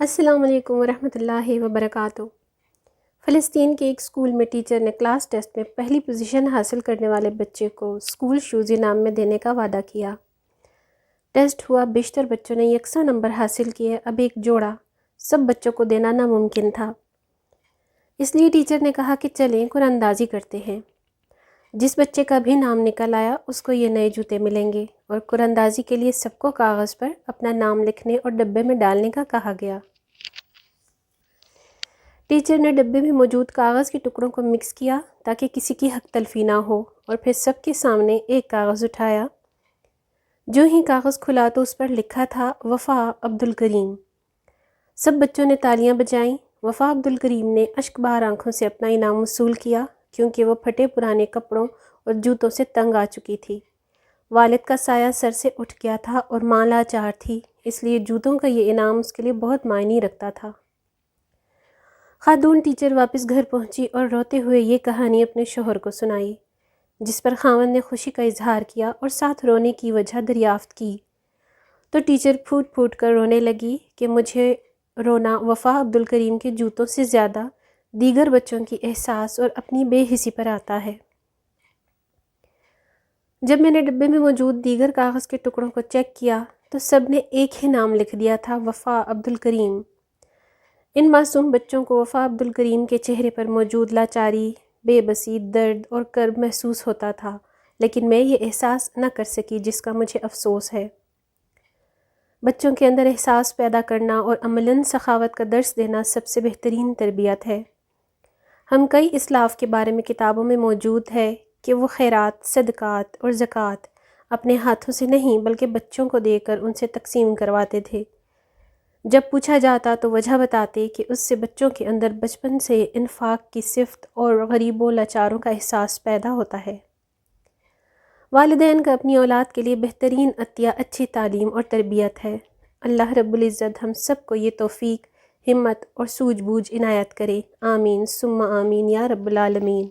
السلام علیکم ورحمۃ اللہ وبرکاتہ۔ فلسطین کے ایک اسکول میں ٹیچر نے کلاس ٹیسٹ میں پہلی پوزیشن حاصل کرنے والے بچے کو اسکول شوز انعام میں دینے کا وعدہ کیا۔ ٹیسٹ ہوا، بیشتر بچوں نے یکساں نمبر حاصل کیے، اب ایک جوڑا سب بچوں کو دینا ناممکن تھا۔ اس لیے ٹیچر نے کہا کہ چلیں قرآن اندازی کرتے ہیں۔ جس بچے کا بھی نام نکل آیا اس کو یہ نئے جوتے ملیں گے، اور قرآن اندازی کے لیے سب کو کاغذ پر اپنا نام لکھنے اور ڈبے میں ڈالنے کا کہا گیا۔ ٹیچر نے ڈبے میں موجود کاغذ کے ٹکڑوں کو مکس کیا تاکہ کسی کی حق تلفی نہ ہو، اور پھر سب کے سامنے ایک کاغذ اٹھایا۔ جو ہی کاغذ کھلا تو اس پر لکھا تھا وفا عبدالکریم۔ سب بچوں نے تالیاں بجائیں۔ وفا عبدالکریم نے اشک بار آنکھوں سے اپنا انعام وصول کیا، کیونکہ وہ پھٹے پرانے کپڑوں اور جوتوں سے تنگ آ چکی تھی۔ والد کا سایہ سر سے اٹھ گیا تھا اور ماں لاچار تھی، اس لیے جوتوں کا یہ انعام اس کے لیے بہت معنی رکھتا تھا۔ خاتون ٹیچر واپس گھر پہنچی اور روتے ہوئے یہ کہانی اپنے شوہر کو سنائی، جس پر خاوند نے خوشی کا اظہار کیا اور ساتھ رونے کی وجہ دریافت کی۔ تو ٹیچر پھوٹ پھوٹ کر رونے لگی کہ مجھے رونا وفا عبدالکریم کے جوتوں سے زیادہ دیگر بچوں کی احساس اور اپنی بے حسی پر آتا ہے۔ جب میں نے ڈبے میں موجود دیگر کاغذ کے ٹکڑوں کو چیک کیا تو سب نے ایک ہی نام لکھ دیا تھا، وفا عبدالکریم۔ ان معصوم بچوں کو وفا عبدالکریم کے چہرے پر موجود لاچاری، بے بسی، درد اور کرب محسوس ہوتا تھا، لیکن میں یہ احساس نہ کر سکی جس کا مجھے افسوس ہے۔ بچوں کے اندر احساس پیدا کرنا اور عملاً سخاوت کا درس دینا سب سے بہترین تربیت ہے۔ ہم کئی اسلاف کے بارے میں کتابوں میں موجود ہے کہ وہ خیرات، صدقات اور زکوٰۃ اپنے ہاتھوں سے نہیں بلکہ بچوں کو دے کر ان سے تقسیم کرواتے تھے۔ جب پوچھا جاتا تو وجہ بتاتے کہ اس سے بچوں کے اندر بچپن سے انفاق کی صفت اور غریبوں لاچاروں کا احساس پیدا ہوتا ہے۔ والدین کا اپنی اولاد کے لیے بہترین عطیہ اچھی تعلیم اور تربیت ہے۔ اللہ رب العزت ہم سب کو یہ توفیق، ہمت اور سوجھ بوجھ عنایت کرے، آمین ثم آمین یا رب العالمین۔